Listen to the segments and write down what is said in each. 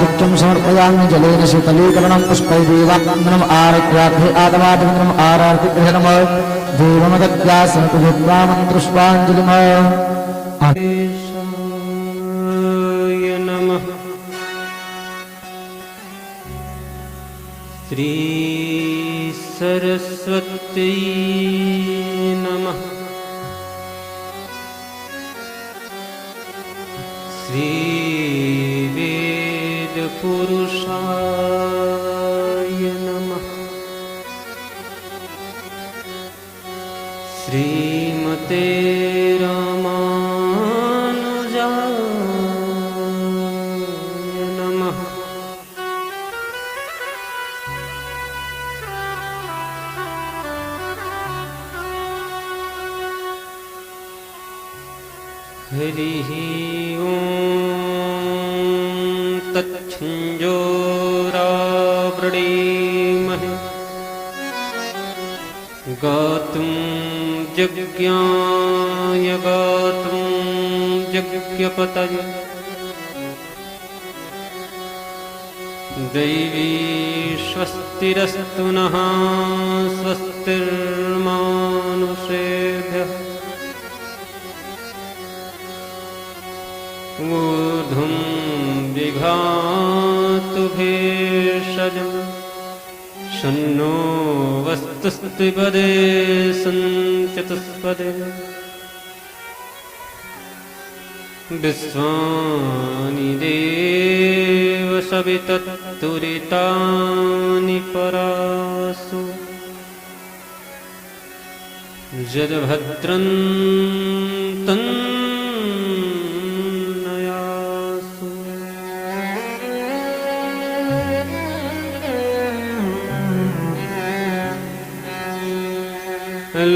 आतिथ्यं समर्पयामि जलेन शीतलीकरणं पुष्पैर्देवाग्नम् आरक्ष्याग्रे आदवादिन्द्रम् आरार्तिगृहणम् देवमदत्यासनतु भूत्वा मन्त्रुष्पाञ्जलिम् नमः। श्री सरस्वती नमः। श्री वेद पुरुषाय नमः। श्रीमते रामानुजाय नमः। हरिः ओम् तच्छृञ्जोरावृणीमहि गातुं यज्ञाय गातुं यज्ञपतये दैवी स्वस्तिरस्तु नः स्वस्तिर्मानुषेभ्यः ऊर्ध्वं विघातु भेषजम् शन्नो वस्तुस्तिपदे सञ्चतुष्पदे विश्वानि देव सवितत्तुरितानि परासु यद्भद्रं तन्नयासु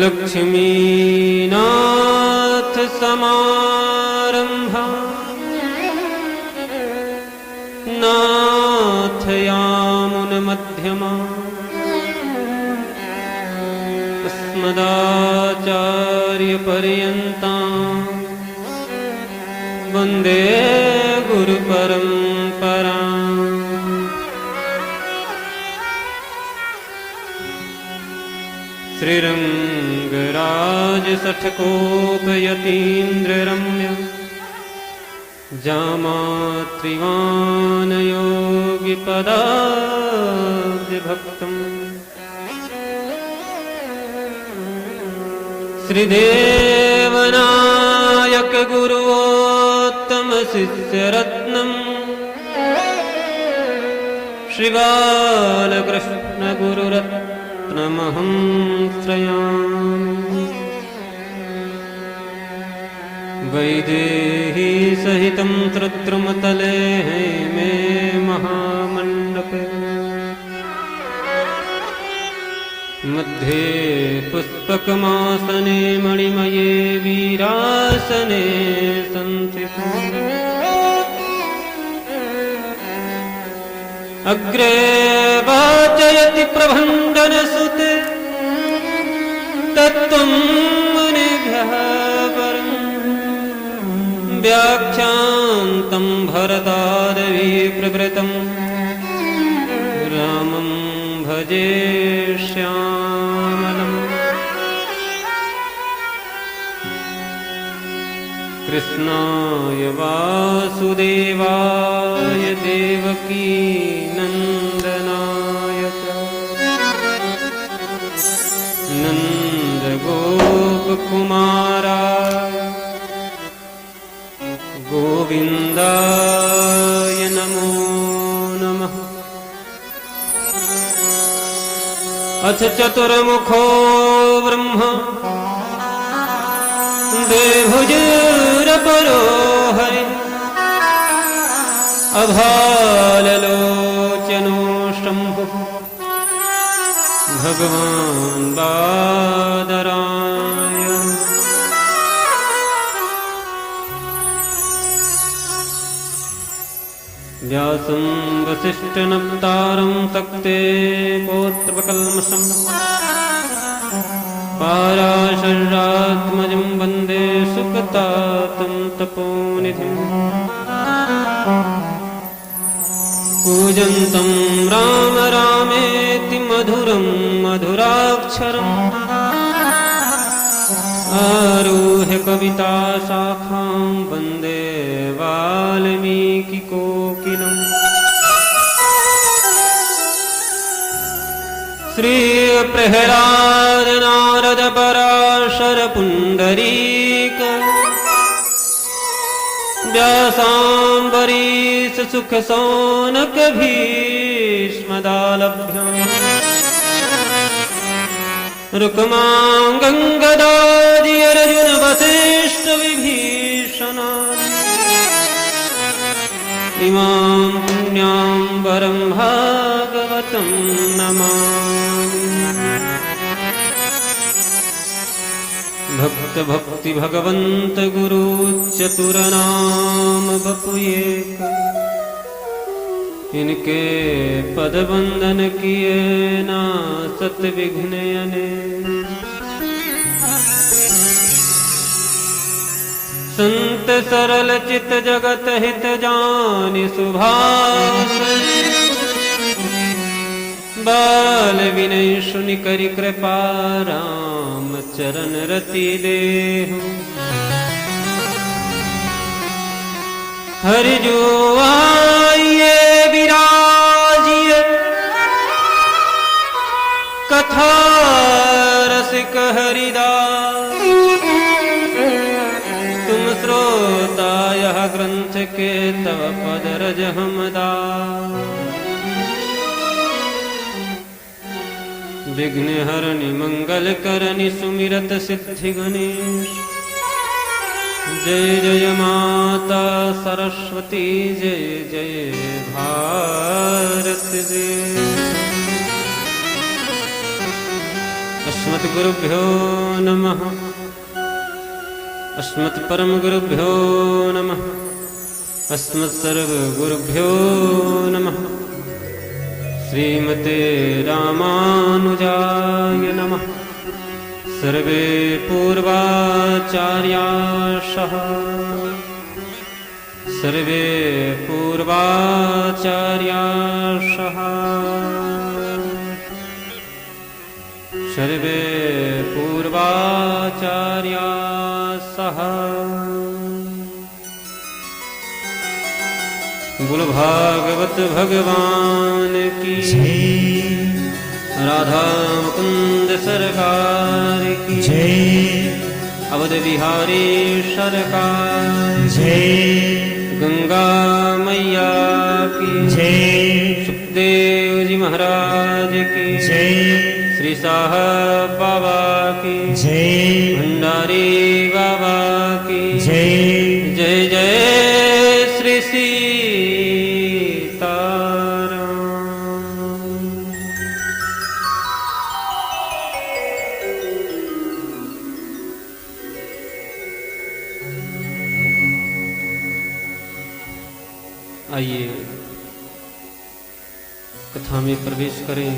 लक्ष्मीनाथ समारंभा नाथयामुनमध्यमा अस्मदाचार्यपर्यन्तां वन्दे गुरुपरम्पराम्। श्रीरङ्गराजसठकोपयतीन्द्ररम्य जामात्रिवानयोगिपदाब्जभक्तम् श्रीदेवनायक गुरुवोत्तमशिष्यरत्नम् श्रीबालकृष्णगुरुरत्नमहं श्रयामि। वैदेही सहितं रुद्रमतले मे महामण्डपे मध्ये पुष्पकमासने मणिमये वीरासने संस्थितम् अग्रे वाचयति प्रभण्डनसुते तत्त्वं मुनिभ्यः परम् व्याख्यान्तं भरतादविप्रवृतं रामं भजे श्यामलम्। कृष्णाय वासुदेवाय देवकी नन्दनाय च नन्दगोपकुमाराय गोविन्दाय नमो नमः। अथ चतुर्मुखो ब्रह्मा द्विभुजपरो हरिः अभाललोचनो शम्भुः भगवान् बादरायण। व्यासं वसिष्ठनप्तारं तक्ते पौत्रकल्मषम् पाराशरात्मजं वन्दे सुखतातं तपोनिधिम्। कूजन्तं राम रामेति मधुरं मधुराक्षरम् आरुह्य कविताशाखां वन्दे वाल्मीकिकोकिलम् श्रीप्रह्लाद नारद पराशर पुण्डरीक व्यासाम्बरीश सुख सौनक भीष्मदालभ्यम् रुक्मां गङ्गदादि अर्जुन वसिष्ठ विभीषणानि इमां पुण्यां वरं भागवतं नमामि। भक्त भक्ति भगवंत गुरु चतुरनाम बपुएक इनके पद बंदन किए ना सत विघ्न संत सरल चित जगत हित जानि सुभाष बाल विनय सुनि करि कृपा राम चरण रति देहु हरि जो आइए विराजिए कथा रसिक हरिदास तुम श्रोता यह ग्रंथ के तव पद रज हमदास विघ्न हरनि मंगल करनि सुमिरत सिद्धि गणेश जय जय माता सरस्वती जय जय भारत देश। अस्मद्गुरुभ्यो नमः। अस्मत्परम गुरुभ्यो नमः। अस्मत्सर्वगुरुभ्यो नमः। श्रीमते रामानुजाय नमः। सर्वे पूर्वाचार्याः सर्वे पूर्वाचार्याः सर्वे पूर्वाचार्याः बोलो भागवत भगवान की राधा मुकुंद सरकार की अवध बिहारी सरकार जय गंगा मैया की सुखदेव जी महाराज की श्री साहब बाबा की भंडारी बाबा की जय जय श्री सीताराम। आइए कथा में प्रवेश करें।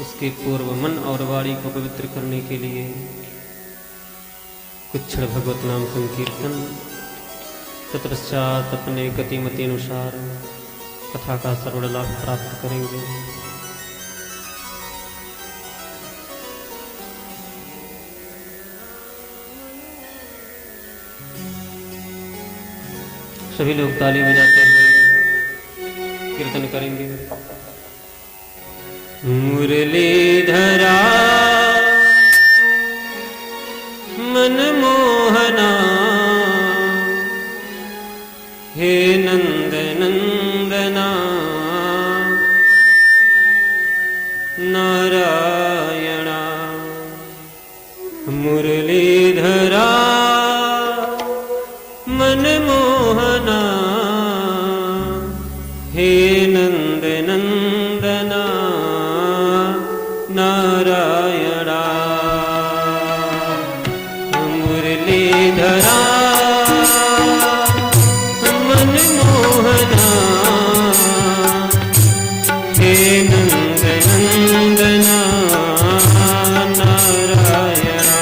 उसके पूर्व मन और वाणी को पवित्र करने के लिए कुछ क्षण भगवत नाम संकीर्तन, तत्पश्चात अपने गतिमति अनुसार कथा का सर्वण लाभ प्राप्त करेंगे। सभी लोग ताली बजाते हुए कीर्तन करेंगे। मुरलीधरा मनमोहना हे नंद नंदना नारायणा मुरलीधरा मनमोहना हे नंद नंदना नारायणा मुरलीधरा मनमोहना हे नंद नंदना नारायणा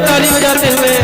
ताली बजाते हुए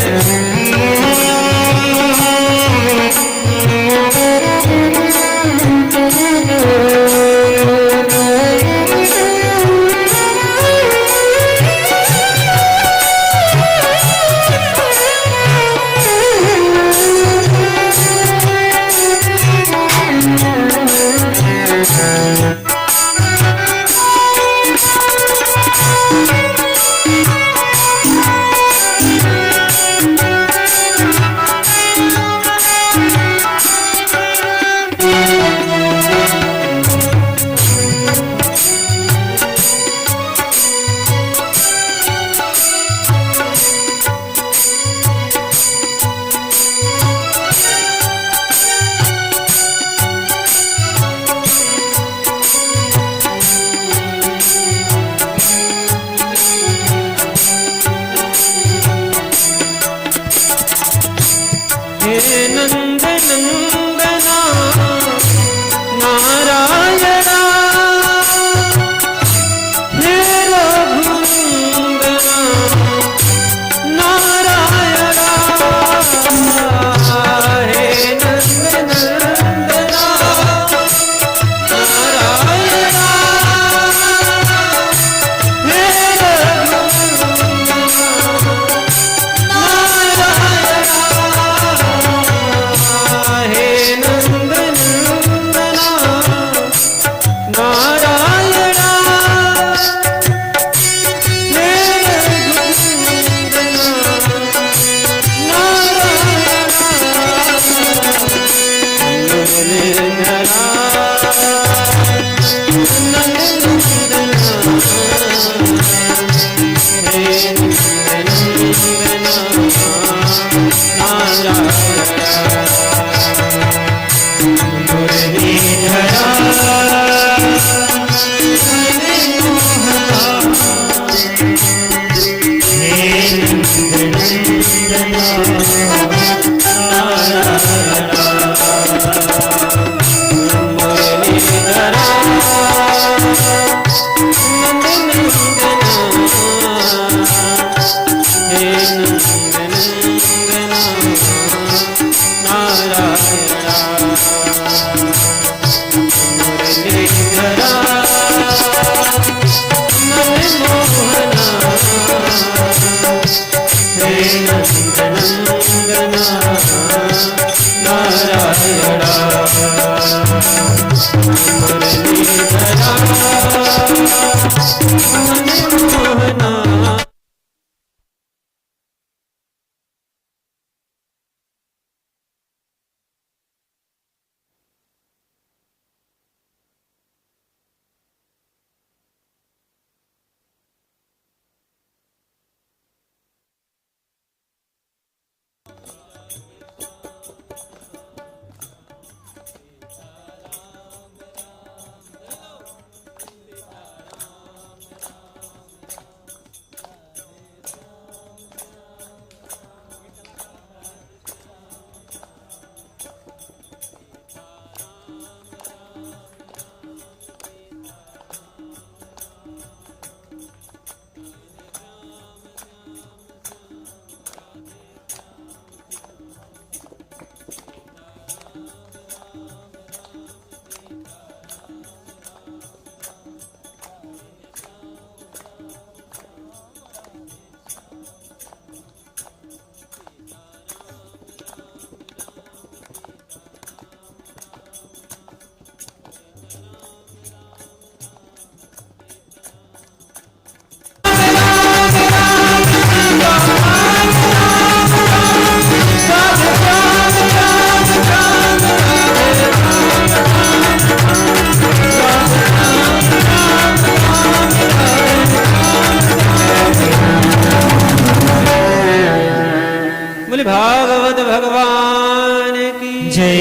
भागवत भगवान की जय।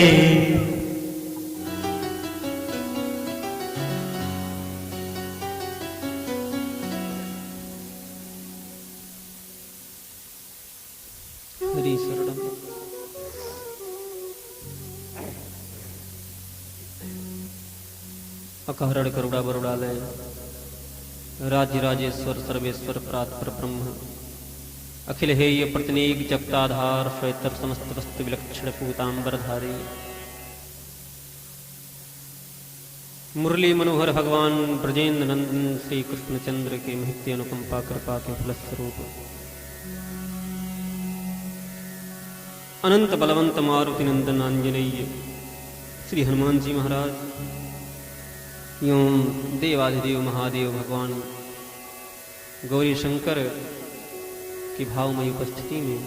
हरि शरणम। अकहरण करुणा बरुणालय राज्य राजेश्वर सर्वेश्वर परात्पर ब्रह्म अखिल हेय प्रतिनेक जगताधार श्वेतर समस्त वस्तु विलक्षण पूतांबरधारी मुरली मनोहर भगवान ब्रजेंद्र नंदन श्री कृष्णचंद्र के महत्य अनुकंपा कृपा के फलस्वरूप अनंत बलवंत मारुति नंदन आंजनेय श्री हनुमान जी महाराज एवं देवाधिदेव महादेव भगवान गौरी शंकर की भावमयी उपस्थिति में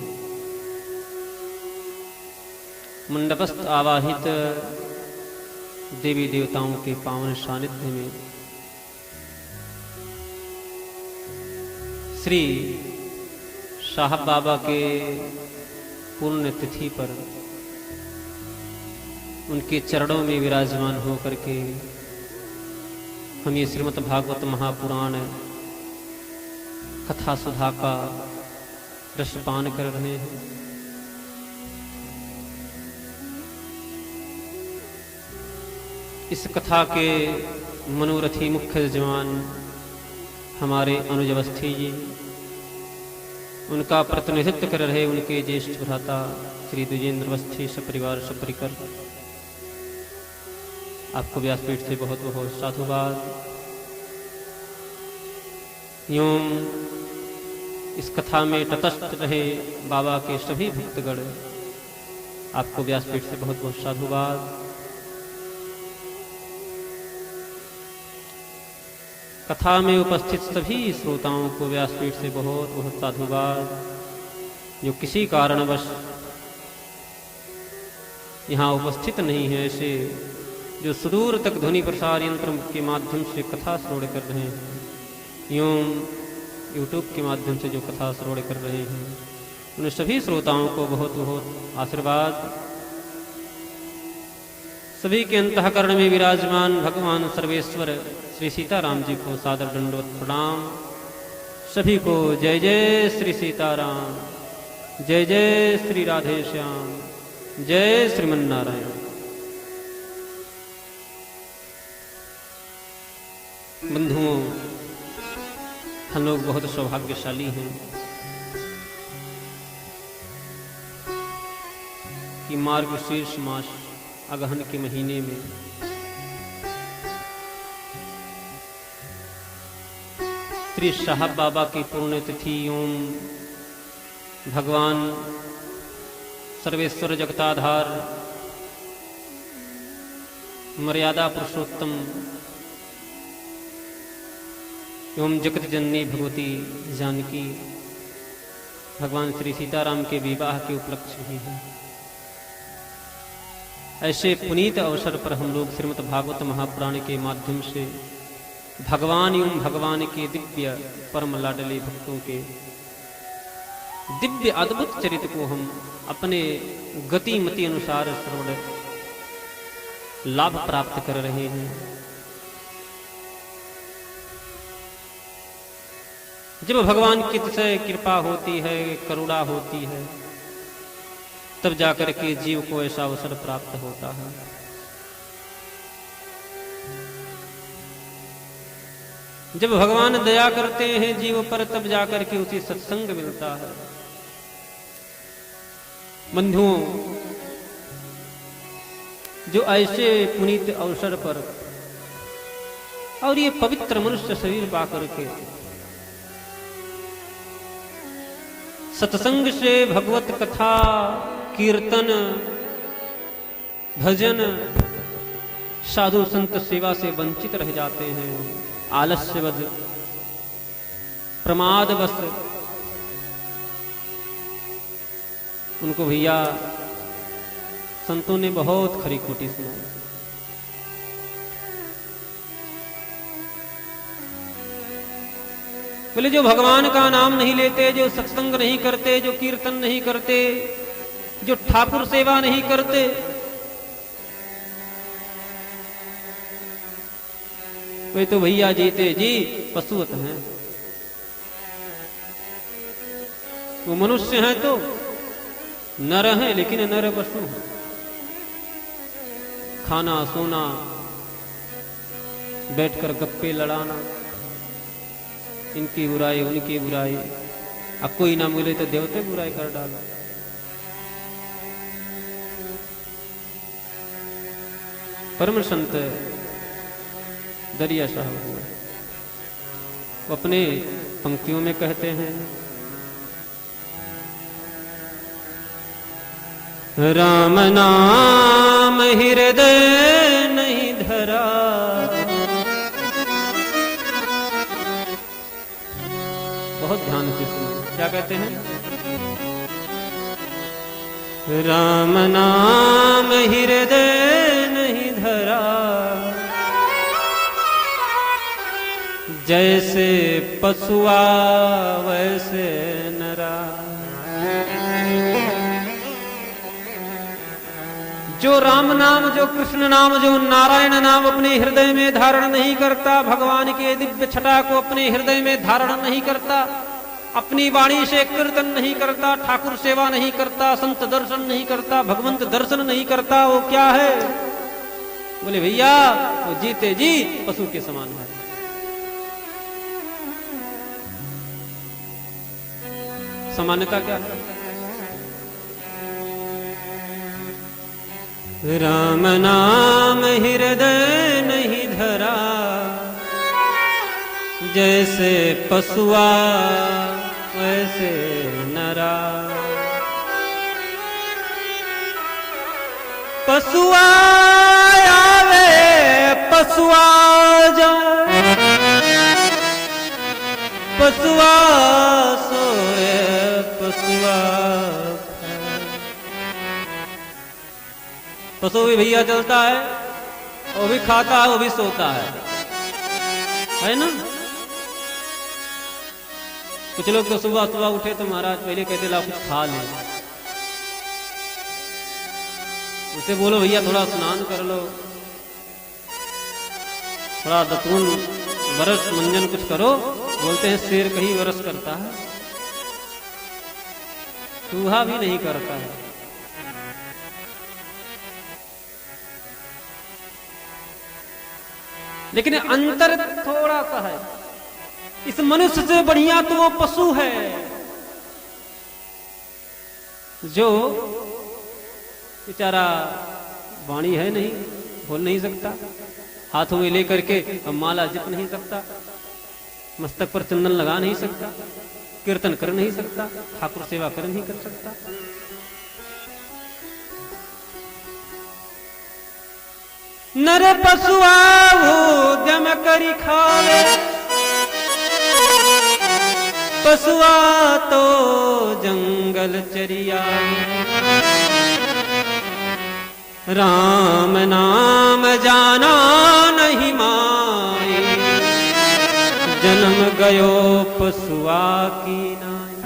मंडपस्थ आवाहित देवी देवताओं के पावन सानिध्य में श्री साहब बाबा के पुण्य तिथि पर उनके चरणों में विराजमान होकर के हम ये श्रीमद् भागवत महापुराण कथा सुधा का रसपान कर रहे हैं। इस कथा के मनोरथी मुख्य यजमान हमारे अनुज अवस्थी जी, उनका प्रतिनिधित्व कर रहे उनके ज्येष्ठ भ्राता श्री द्विजेंद्र अवस्थी सपरिवार सपरिकर आपको व्यासपीठ से बहुत बहुत साधुवाद। एवं इस कथा में तटस्थ रहे बाबा के सभी भक्तगण आपको व्यासपीठ से बहुत बहुत साधुवाद। कथा में उपस्थित सभी श्रोताओं को व्यासपीठ से बहुत बहुत साधुवाद, जो किसी कारणवश यहाँ उपस्थित नहीं है, ऐसे जो सुदूर तक ध्वनि प्रसार यंत्र के माध्यम से कथा श्रवण कर रहे हैं, एवं यूट्यूब के माध्यम से जो कथा श्रवण कर रहे हैं, उन सभी श्रोताओं को बहुत बहुत आशीर्वाद। सभी के अंतःकरण में विराजमान भगवान सर्वेश्वर श्री सीताराम जी को सादर दंडवत प्रणाम। सभी को जय जय श्री सीताराम, जय जय श्री राधे श्याम, जय श्रीमन्नारायण। बंधुओं, हम लोग बहुत सौभाग्यशाली हैं कि मार्गशीर्ष मास अगहन के महीने में श्री साहब बाबा की पुण्यतिथि एवं भगवान सर्वेश्वर जगताधार मर्यादा पुरुषोत्तम एवं जगत जननी भगवती जानकी भगवान श्री सीताराम के विवाह के उपलक्ष्य भी है। ऐसे पुनीत अवसर पर हम लोग श्रीमद् भागवत महापुराण के माध्यम से भगवान एवं भगवान के दिव्य परम लाडले भक्तों के दिव्य अद्भुत चरित्र को हम अपने गतिमति अनुसार श्रवण लाभ प्राप्त कर रहे हैं। जब भगवान की अतिशय कृपा होती है, करुणा होती है, तब जाकर के जीव को ऐसा अवसर प्राप्त होता है। जब भगवान दया करते हैं जीव पर, तब जाकर के उसे सत्संग मिलता है। बंधुओं, जो ऐसे पुनीत अवसर पर और ये पवित्र मनुष्य शरीर पाकर के सत्संग से भगवत कथा कीर्तन भजन साधु संत सेवा से वंचित रह जाते हैं, आलस्यवश प्रमादवश उनको भैया संतों ने बहुत खरी खोटी सुनाई। बोले जो भगवान का नाम नहीं लेते, जो सत्संग नहीं करते, जो कीर्तन नहीं करते, जो ठाकुर सेवा नहीं करते, वे तो भैया जीते जी पशुवत हैं। वो मनुष्य हैं तो नर हैं, लेकिन नर पशु हैं। खाना सोना, बैठकर गप्पे लड़ाना, इनकी बुराई उनकी बुराई, अब कोई ना मिले तो देवते बुराई कर डालो। परम संत दरिया साहब हुए, अपने पंक्तियों में कहते हैं, राम नाम हृदय नहीं धरा, बहुत ध्यान से सुनो क्या कहते हैं। राम नाम हृदय नहीं धरा, जैसे पशुआ वैसे नरा। जो राम नाम, जो कृष्ण नाम, जो नारायण नाम अपने हृदय में धारण नहीं करता, भगवान के दिव्य छटा को अपने हृदय में धारण नहीं करता, अपनी वाणी से कीर्तन नहीं करता, ठाकुर सेवा नहीं करता, संत दर्शन नहीं करता, भगवंत दर्शन नहीं करता, वो क्या है? बोले भैया वो जीते जी पशु के समान है। समानता क्या है? राम नाम हृदय नहीं धरा, जैसे पशुआ वैसे नरा। पशुआ आवे पशुआ जाए, पशुआ सोए पशुआ। पशु भी भैया चलता है, वो भी खाता है, वो भी सोता है ना। कुछ लोग तो सुबह सुबह उठे तो महाराज पहले कहते ला कुछ खा ले, उसे बोलो भैया थोड़ा स्नान कर लो, थोड़ा दतून बरस मंजन कुछ करो। बोलते हैं शेर कहीं बरस करता है, चूहा भी नहीं करता है। लेकिन अंतर थोड़ा सा है, इस मनुष्य से बढ़िया तो वो पशु है जो बेचारा वाणी है नहीं, बोल नहीं सकता, हाथों में लेकर के माला जप नहीं सकता, मस्तक पर चंदन लगा नहीं सकता, कीर्तन कर नहीं सकता, ठाकुर सेवा कर नहीं कर सकता। नर पशुआ उद्यम करी खावे, पशुआ तो जंगल चरिया। राम नाम जाना नहीं माई, जन्म गयो पशुआ की नाई।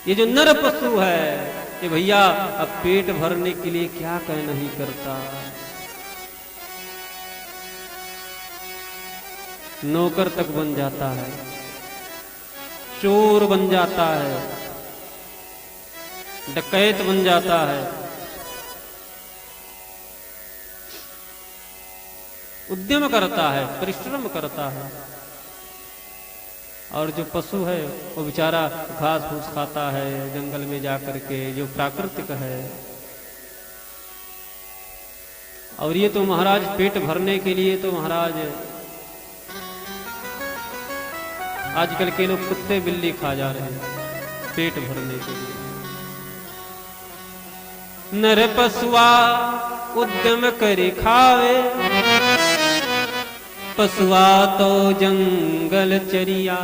ये जो नर पशु है ये भैया अब पेट भरने के लिए क्या कह नहीं करता, नौकर तक बन जाता है, चोर बन जाता है, डकैत बन जाता है, उद्यम करता है, परिश्रम करता है। और जो पशु है वो बेचारा घास फूस खाता है जंगल में जाकर के, जो प्राकृतिक है। और ये तो महाराज पेट भरने के लिए तो महाराज आजकल के लोग कुत्ते बिल्ली खा जा रहे हैं पेट भरने के लिए। नर पशुआ उद्यम करे खावे, पशुआ तो जंगल चरिया।